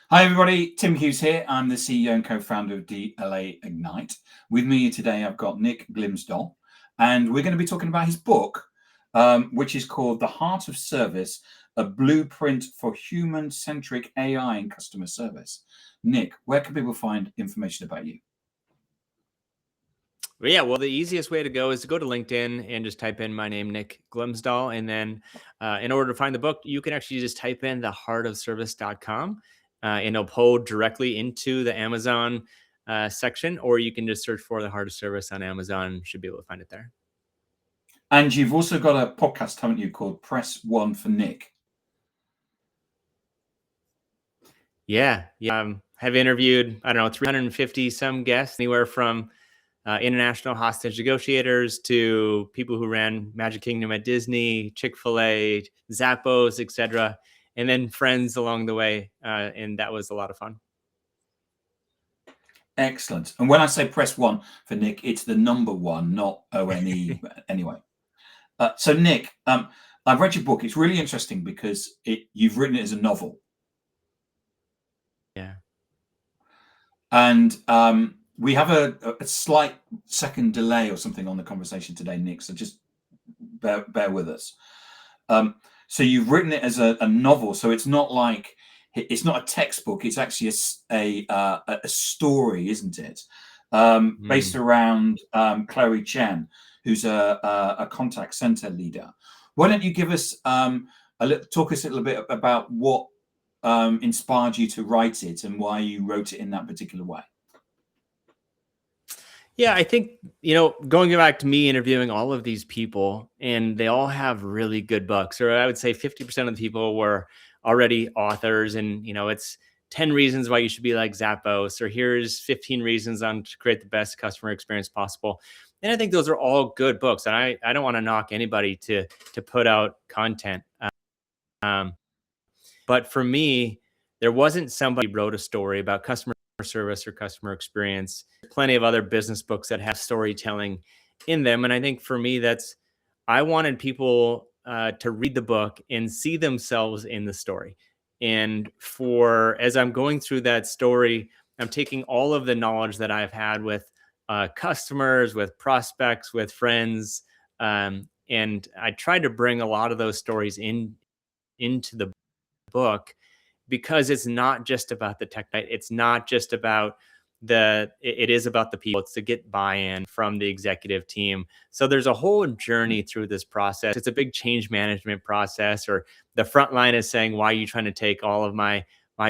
Hi, everybody. Tim Hughes here. I'm the CEO and co-founder of DLA Ignite. With me today, I've got Nick Glimsdahl, and we're going to be talking about his book, which is called The Heart of Service, a Blueprint for Human-Centric AI in Customer Service. Nick, where can people find information about you? Well, the easiest way to go is to go to LinkedIn and just type in my name, Nick Glimsdahl. And then in order to find the book, you can actually just type in theheartofservice.com and it'll pull directly into the Amazon section, or you can just search for The Heart of Service on Amazon. You should be able to find it there. And you've also got a podcast, haven't you, called Press One for Nick? Yeah. Have interviewed, 350 some guests, anywhere from international hostage negotiators to people who ran Magic Kingdom at Disney, Chick-fil-A, Zappos, etc., and then friends along the way. And that was a lot of fun. Excellent. And when I say press one for Nick, it's the number one, not ONE anyway. So Nick, I've read your book. It's really interesting because you've written it as a novel. Yeah. And we have a slight second delay or something on the conversation today, Nick. So just bear with us. So you've written it as a novel. So it's not a textbook. It's actually a story, isn't it? Based around Chloe Chen, who's a contact center leader. Why don't you give us talk us a little bit about what inspired you to write it and why you wrote it in that particular way? Yeah, I think, going back to me interviewing all of these people, and they all have really good books, or I would say 50% of the people were already authors, and, it's 10 reasons why you should be like Zappos, or here's 15 reasons on to create the best customer experience possible. And I think those are all good books. And I don't want to knock anybody to put out content. But for me, there wasn't somebody who wrote a story about customer service or customer experience. Plenty of other business books that have storytelling in them. And I think for me, I wanted people to read the book and see themselves in the story. And as I'm going through that story, I'm taking all of the knowledge that I've had with customers, with prospects, with friends. And I tried to bring a lot of those stories into the book, because it's not just about the tech. It's not just about it is about the people. It's to get buy-in from the executive team. So there's a whole journey through this process. It's a big change management process, or the front line is saying, why are you trying to take all of my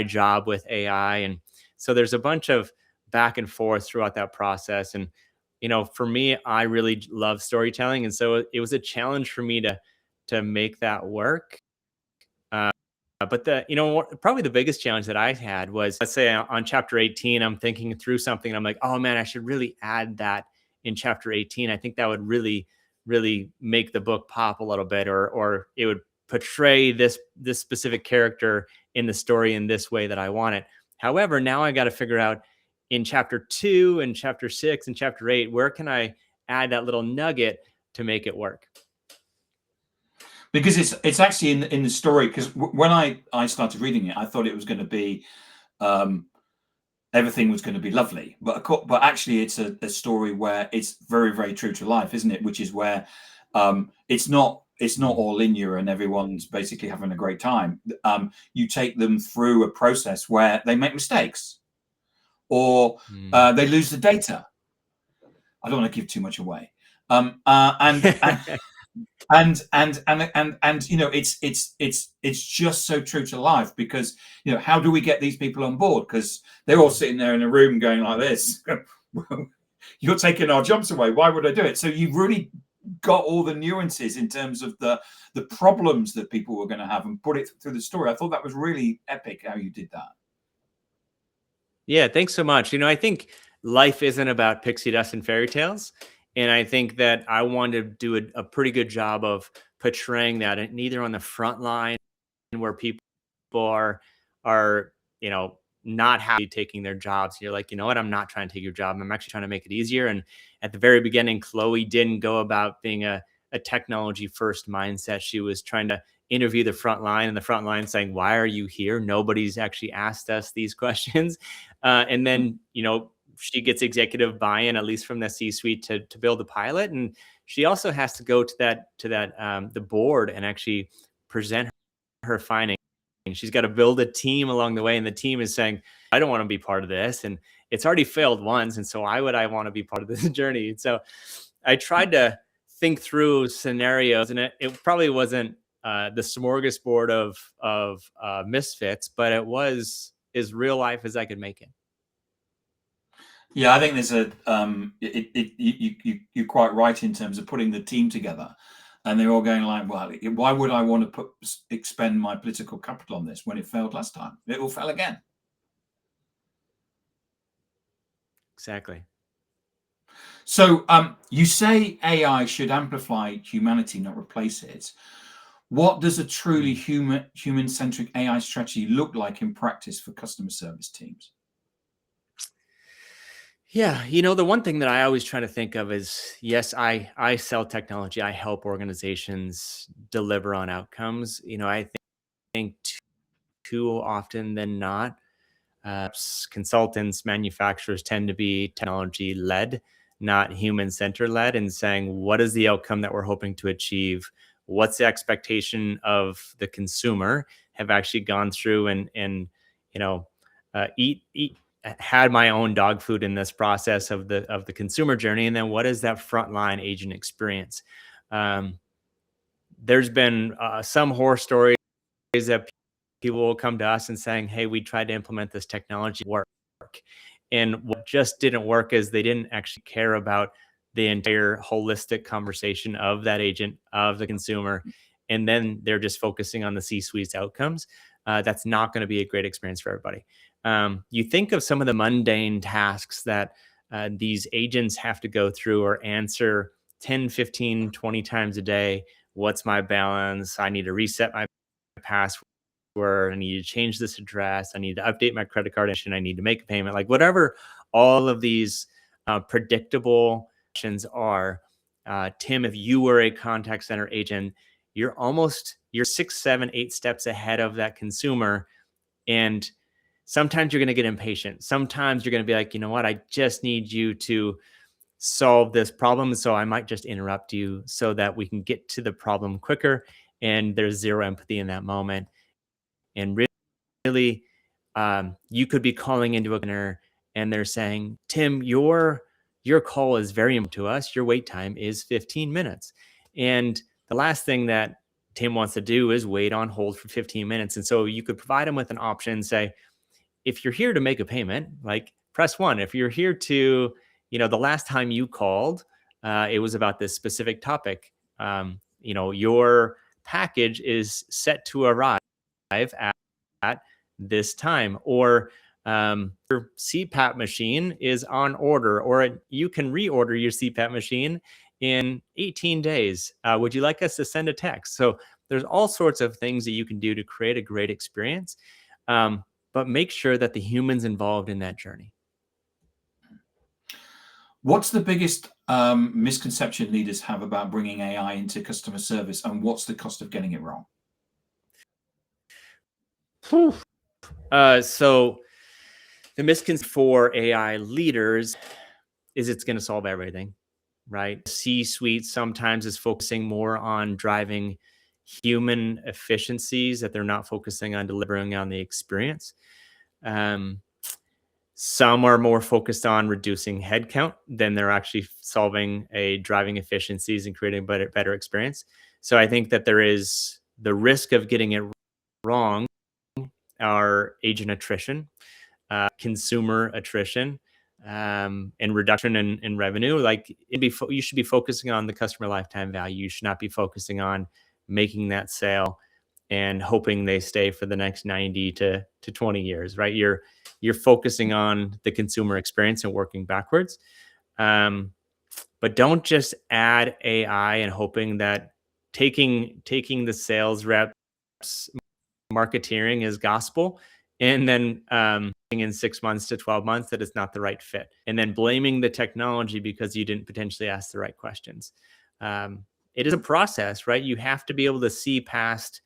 job with AI? And so there's a bunch of back and forth throughout that process. And, for me, I really love storytelling. And so it was a challenge for me to make that work. But probably the biggest challenge that I had was, let's say on chapter 18, I'm thinking through something and I'm like, oh man, I should really add that in chapter 18. I think that would really, really make the book pop a little bit, or it would portray this specific character in the story in this way that I want it. However, now I got to figure out in chapter 2 and chapter 6 and chapter 8, where can I add that little nugget to make it work? Because it's actually in the story. Because when I started reading it, I thought it was going to be everything was going to be lovely, but actually it's a story where it's very, very true to life, isn't it? Which is where it's not all linear and everyone's basically having a great time. You take them through a process where they make mistakes, or they lose the data. I don't want to give too much away. And it's just so true to life, because how do we get these people on board? Because they're all sitting there in a room going like this. You're taking our jobs away. Why would I do it? So you've really got all the nuances in terms of the problems that people were going to have, and put it through the story. I thought that was really epic how you did that. Yeah, thanks so much. I think life isn't about pixie dust and fairy tales. And I think that I wanted to do a pretty good job of portraying that, and neither on the front line where people are not happy taking their jobs. You're like, you know what? I'm not trying to take your job. I'm actually trying to make it easier. And at the very beginning, Chloe didn't go about being a technology first mindset. She was trying to interview the front line, and the front line saying, why are you here? Nobody's actually asked us these questions. And then, she gets executive buy-in, at least from the C-suite, to build a pilot. And she also has to go to the board and actually present her findings. She's got to build a team along the way. And the team is saying, I don't want to be part of this. And it's already failed once. And so why would I want to be part of this journey? And so I tried to think through scenarios, and it probably wasn't the smorgasbord of misfits, but it was as real life as I could make it. Yeah, I think there's you're quite right in terms of putting the team together, and they're all going like, well, why would I want to expend my political capital on this when it failed last time? It will fail again. Exactly. So you say AI should amplify humanity, not replace it. What does a truly human-centric AI strategy look like in practice for customer service teams? Yeah, the one thing that I always try to think of is, yes, I sell technology. I help organizations deliver on outcomes. I think too often than not, consultants, manufacturers tend to be technology led, not human center led, and saying, what is the outcome that we're hoping to achieve? What's the expectation of the consumer? Have actually gone through and eat had my own dog food in this process of the consumer journey, and then what is that frontline agent experience? There's been some horror stories that people will come to us and saying, hey, we tried to implement this technology work. And what just didn't work is they didn't actually care about the entire holistic conversation of that agent, of the consumer. And then they're just focusing on the C-suite's outcomes. That's not going to be a great experience for everybody. You think of some of the mundane tasks that these agents have to go through or answer 10, 15, 20 times a day. What's my balance? I need to reset my password. I need to change this address. I need to update my credit card information. I need to make a payment. Like whatever all of these predictable actions are, Tim, if you were a contact center agent, you're 6, 7, 8 steps ahead of that consumer. And sometimes you're going to get impatient. Sometimes you're going to be like, you know what? I just need you to solve this problem. So I might just interrupt you so that we can get to the problem quicker. And there's zero empathy in that moment. And really, you could be calling into a dinner and they're saying, Tim, your call is very important to us. Your wait time is 15 minutes. And the last thing that Tim wants to do is wait on hold for 15 minutes. And so you could provide him with an option, say, if you're here to make a payment, like press 1. If you're here to, the last time you called, it was about this specific topic. Your package is set to arrive at this time, or your CPAP machine is on order, or you can reorder your CPAP machine in 18 days. Would you like us to send a text? So there's all sorts of things that you can do to create a great experience, but make sure that the human's involved in that journey. What's the biggest misconception leaders have about bringing AI into customer service, and what's the cost of getting it wrong? So the misconception for AI leaders is it's going to solve everything, right? C-suite sometimes is focusing more on driving human efficiencies, that they're not focusing on delivering on the experience. Some are more focused on reducing headcount than they're actually solving driving efficiencies and creating a better experience. So I think that there is the risk of getting it wrong are agent attrition, consumer attrition, and reduction in revenue. Like you should be focusing on the customer lifetime value. You should not be focusing on making that sale and hoping they stay for the next 90 to 20 years, right? You're focusing on the consumer experience and working backwards. But don't just add AI and hoping that taking the sales reps marketeering is gospel, and then in 6 months to 12 months that it's not the right fit, and then blaming the technology because you didn't potentially ask the right questions. It is a process, right? You have to be able to see past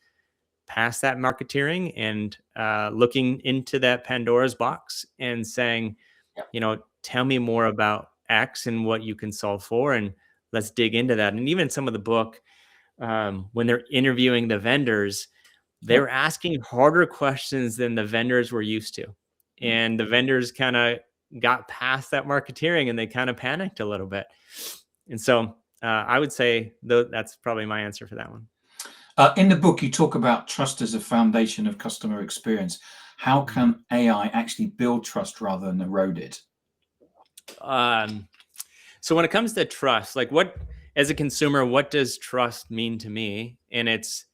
past that marketeering and looking into that Pandora's box and saying, tell me more about X and what you can solve for, and let's dig into that. And even some of the book, when they're interviewing the vendors, they're asking harder questions than the vendors were used to. And the vendors kind of got past that marketeering and they kind of panicked a little bit. And so I would say that's probably my answer for that one. In the book, you talk about trust as a foundation of customer experience. How can AI actually build trust rather than erode it? So when it comes to trust, like as a consumer, what does trust mean to me? And it's,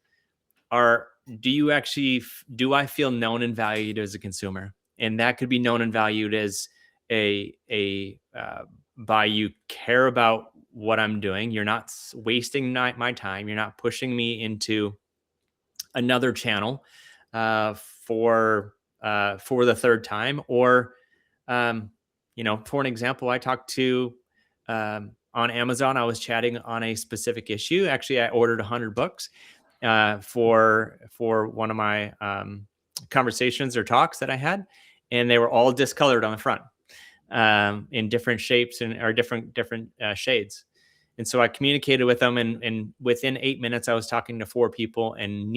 do I feel known and valued as a consumer? And that could be known and valued as by you care about what I'm doing. You're not wasting my time. You're not pushing me into another channel for the third time. Or, for an example, I talked to on Amazon. I was chatting on a specific issue. Actually, I ordered 100 books for one of my conversations or talks that I had, and they were all discolored on the front in different shapes or different shades. And so I communicated with them, and within 8 minutes, I was talking to 4 people, and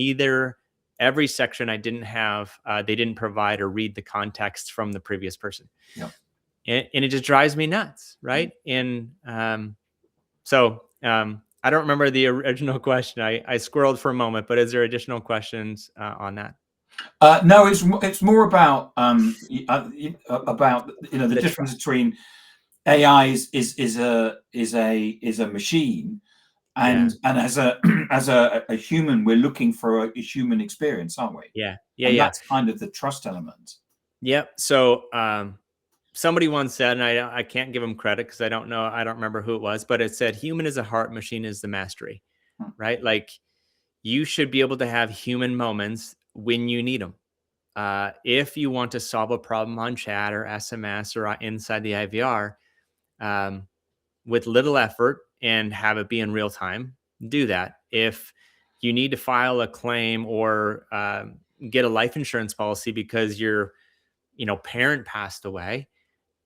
every section I didn't have, they didn't provide or read the context from the previous person. Yeah. And it just drives me nuts, right? And so I don't remember the original question. I squirreled for a moment, but is there additional questions on that? No, it's more about the difference between AI is a machine, and as a human, we're looking for a human experience, aren't we? Yeah. That's kind of the trust element. Yep. So somebody once said, and I can't give them credit because I don't remember who it was, but it said, human is a heart, machine is the mastery, right? Like, you should be able to have human moments when you need them. If you want to solve a problem on chat or SMS or inside the IVR with little effort and have it be in real time, do that. If you need to file a claim or get a life insurance policy because your parent passed away,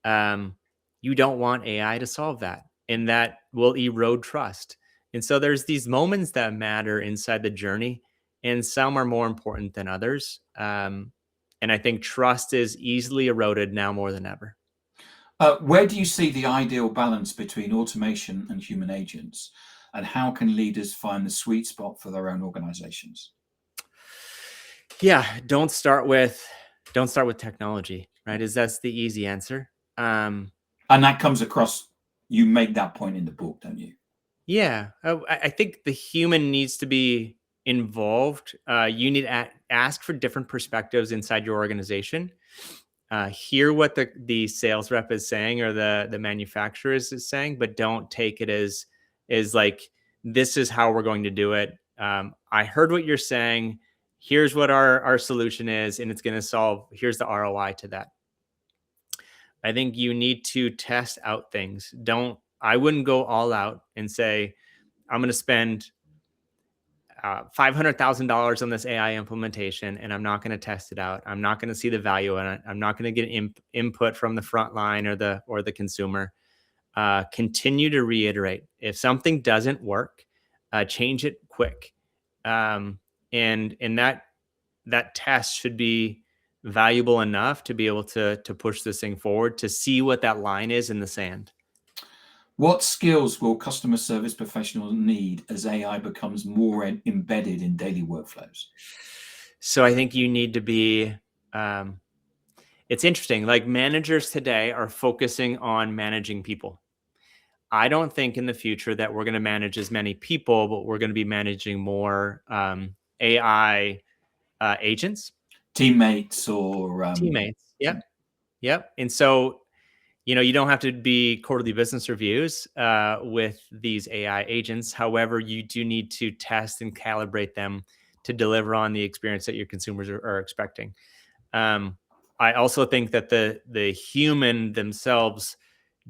you don't want AI to solve that, and that will erode trust. And so there's these moments that matter inside the journey, and some are more important than others. And I think trust is easily eroded now more than ever. Where do you see the ideal balance between automation and human agents, and how can leaders find the sweet spot for their own organizations? Yeah, don't start with technology, right? That's the easy answer. And that comes across. You make that point in the book, don't you? Yeah, I think the human needs to be involved. You need to ask for different perspectives inside your organization. Hear what the sales rep is saying or the manufacturer is saying, but don't take it as like, this is how we're going to do it. I heard what you're saying. Here's what our solution is, and it's going to solve. Here's the ROI to that. I think you need to test out things. I wouldn't go all out and say, I'm going to spend $500,000 on this AI implementation, and I'm not going to test it out. I'm not going to see the value in it. I'm not going to get input from the front line or the consumer. Continue to reiterate. If something doesn't work, change it quick. And that test should be valuable enough to be able to push this thing forward, to see what that line is in the sand. What skills will customer service professionals need as AI becomes more embedded in daily workflows? So I think you need to be, it's interesting, like, managers today are focusing on managing people. I don't think in the future that we're going to manage as many people, but we're going to be managing more AI agents. Teammates or Teammates. Yep. And so, you don't have to be quarterly business reviews with these AI agents. However, you do need to test and calibrate them to deliver on the experience that your consumers are expecting. I also think that the human themselves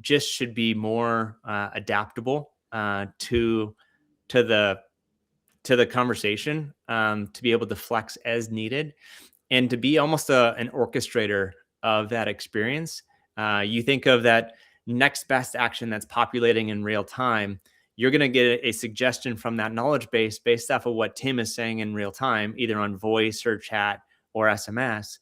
just should be more adaptable to the to the conversation, to be able to flex as needed, and to be almost an orchestrator of that experience. You think of that next best action that's populating in real time. You're going to get a suggestion from that knowledge base based off of what Tim is saying in real time, either on voice or chat or SMS.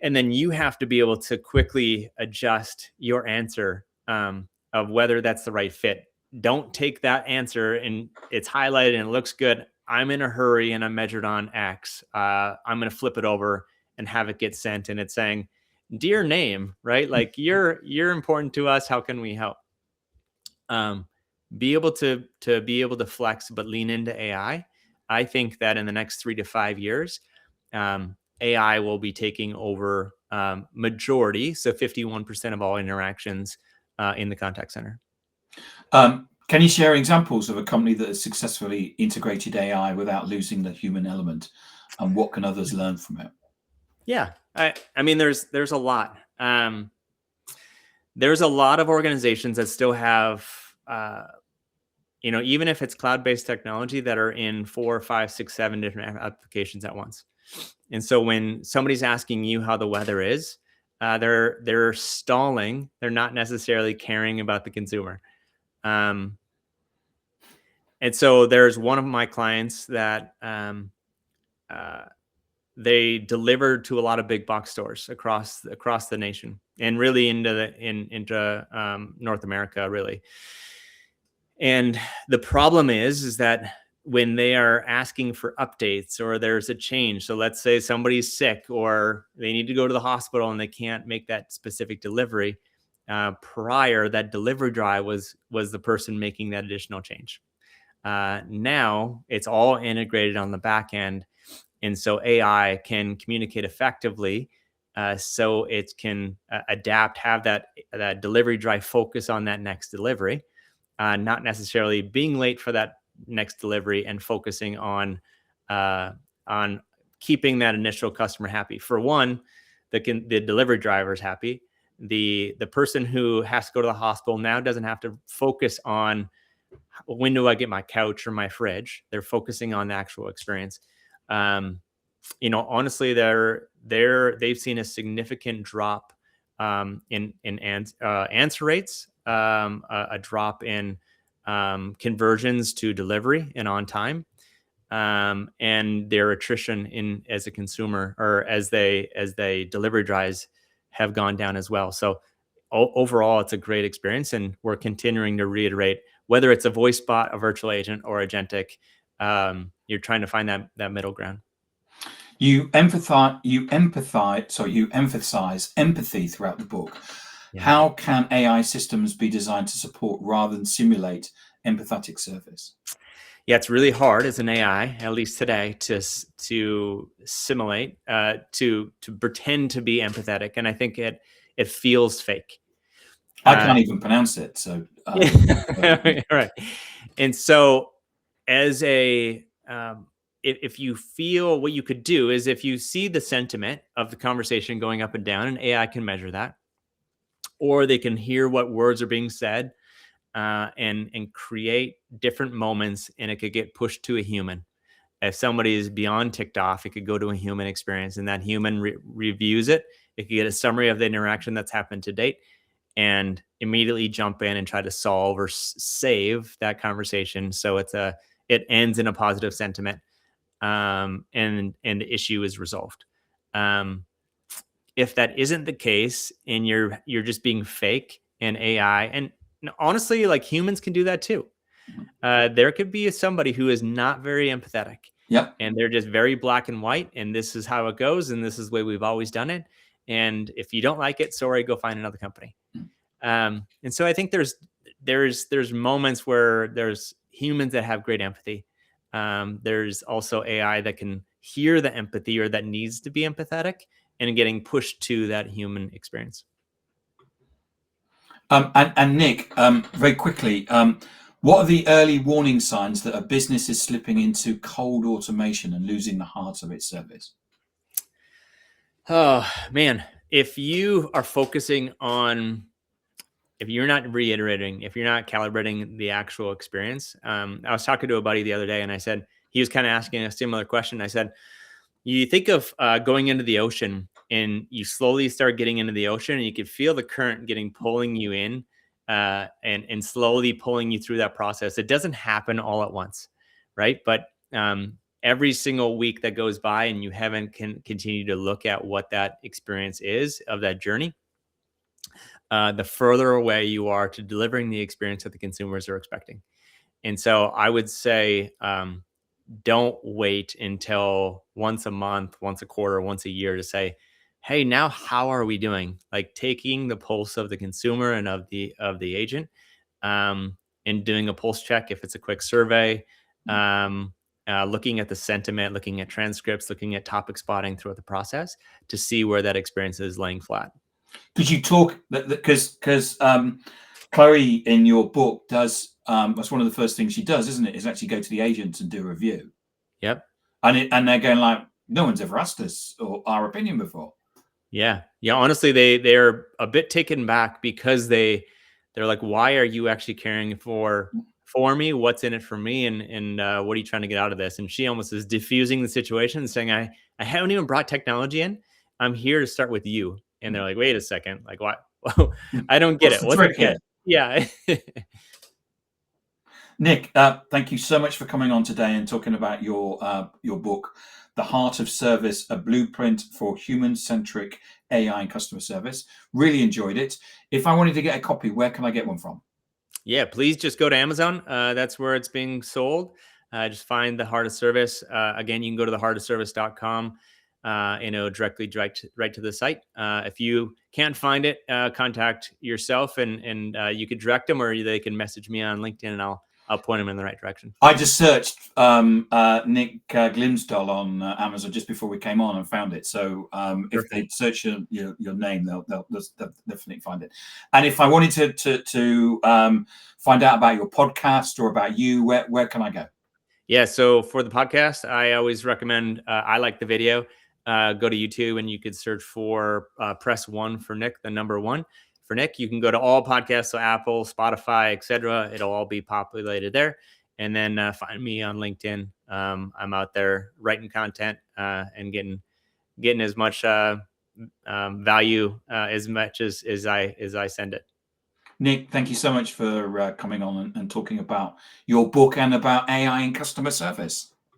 And then you have to be able to quickly adjust your answer, of whether that's the right fit. Don't take that answer and it's highlighted and it looks good. I'm in a hurry and I'm measured on X. I'm going to flip it over and have it get sent. And it's saying, dear name, right? Like you're important to us. How can we help? Be able to be able to flex, but lean into AI. I think that in the next 3 to 5 years, AI will be taking over majority, so 51% of all interactions in the contact center. Can you share examples of a company that has successfully integrated AI without losing the human element, and what can others learn from it? Yeah, I mean, there's a lot. There's a lot of organizations that still have, even if it's cloud-based technology, that are in 4, 5, 6, 7 different applications at once. And so when somebody's asking you how the weather is, they're stalling. They're not necessarily caring about the consumer. And so there's one of my clients that they delivered to a lot of big box stores across the nation, and really into North America, really. And the problem is that when they are asking for updates or there's a change, so let's say somebody's sick or they need to go to the hospital and they can't make that specific delivery, prior, that delivery drive was the person making that additional change. Now it's all integrated on the back end. And so AI can communicate effectively, so it can adapt, have that delivery drive focus on that next delivery, not necessarily being late for that next delivery, and focusing on keeping that initial customer happy. For one, the delivery driver is happy. The person who has to go to the hospital now doesn't have to focus on when do I get my couch or my fridge. They're focusing on the actual experience. Honestly, they've seen a significant drop in answer rates, a drop in conversions to delivery and on time, and their attrition as a consumer, or as they delivery drives, have gone down as well. So overall, it's a great experience, and we're continuing to reiterate, whether it's a voice bot, a virtual agent, or agentic, you're trying to find that middle ground. You emphasize empathy throughout the book. Yeah. How can AI systems be designed to support rather than simulate empathetic service? Yeah, it's really hard as an AI, at least today, to simulate, to pretend to be empathetic, and I think it feels fake. I can't even pronounce it. So right. And so, as a if you feel, what you could do is, if you see the sentiment of the conversation going up and down, and AI can measure that, or they can hear what words are being said, and create different moments, and it could get pushed to a human. If somebody is beyond ticked off, it could go to a human experience, and that human reviews it. It could get a summary of the interaction that's happened to date, and immediately jump in and try to solve or save that conversation, so it ends in a positive sentiment, and the issue is resolved. If that isn't the case, and you're just being fake and AI, and honestly, like, humans can do that too. There could be somebody who is not very empathetic. Yep. And they're just very black and white, and this is how it goes, and this is the way we've always done it. And if you don't like it, sorry, go find another company. And so I think there's moments where there's humans that have great empathy. There's also AI that can hear the empathy, or that needs to be empathetic, and getting pushed to that human experience. And Nick, very quickly, what are the early warning signs that a business is slipping into cold automation and losing the heart of its service? Oh man, if you are focusing on, if you're not reiterating, if you're not calibrating the actual experience, I was talking to a buddy the other day, and I said, he was kind of asking a similar question. I said, you think of going into the ocean, and you slowly start getting into the ocean, and you can feel the current pulling you in, and slowly pulling you through that process. It doesn't happen all at once, right? But every single week that goes by and you haven't continued to look at what that experience is of that journey, the further away you are to delivering the experience that the consumers are expecting. And so I would say, don't wait until once a month, once a quarter, once a year to say, hey, now how are we doing? Like taking the pulse of the consumer and of the agent, and doing a pulse check if it's a quick survey, looking at the sentiment, looking at transcripts, looking at topic spotting throughout the process to see where that experience is laying flat. Did you talk because Chloe in your book does that's one of the first things she does, isn't it? Is actually go to the agents and do a review. Yep. And they're going like, no one's ever asked us or our opinion before. Yeah. Honestly, they're a bit taken back because they're like, why are you actually caring for me? What's in it for me? And what are you trying to get out of this? And she almost is diffusing the situation and saying, I haven't even brought technology in. I'm here to start with you. And they're like, wait a second, like what? I don't get it. What's the trick? Yeah. Nick, thank you so much for coming on today and talking about your book, The Heart of Service, a blueprint for human-centric AI and customer service. Really enjoyed it. If I wanted to get a copy, where can I get one from? Yeah, please just go to Amazon. That's where it's being sold. Just find The Heart of Service. Again, you can go to theheartofservice.com. Directly right to the site. If you can't find it, contact yourself, and you could direct them, or they can message me on LinkedIn, and I'll point them in the right direction. I just searched Nick Glimsdahl on Amazon just before we came on and found it. So if they search your name, they'll definitely find it. And if I wanted to find out about your podcast or about you, where can I go? Yeah, so for the podcast, I always recommend, I like the video. Go to YouTube and you could search for press 1 for Nick, the number 1 for Nick. You can go to all podcasts, so Apple, Spotify, etc. It'll all be populated there. And then find me on LinkedIn. I'm out there writing content and getting as much value as much as I send it. Nick, thank you so much for coming on and talking about your book and about AI in customer service.